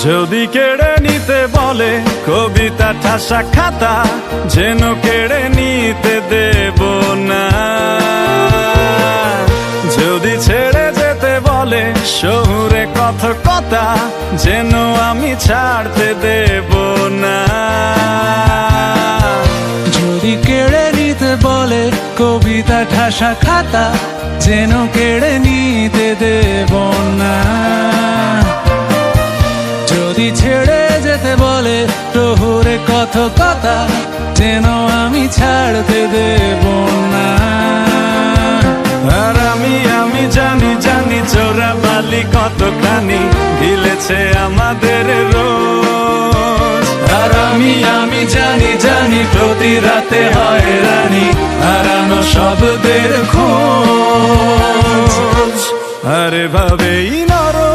যদি কেড়ে নিতে বলে কবিতা ঠাসা খাতা, যেন কেড়ে নিতে দেব না। যদি ছেড়ে যেতে বলে শহুরে কথকতা, যেন আমি ছাড়তে দেব না। যদি কেড়ে নিতে বলে কবিতা ঠাসা খাতা, যেন কেড়ে নিতে দেব না। যদি ছেড়ে যেতে বলে শহুরে কথকতা, যেন আমি ছাড়তে দেব না। আর আমি জানি চোরা বালি কতখানি ঢিলেছে আমাদের রোজ। আর আমি জানি প্রতি রাতে হয় রানী হারানো শব্দের খোঁজ। আরে ভাবেই নরম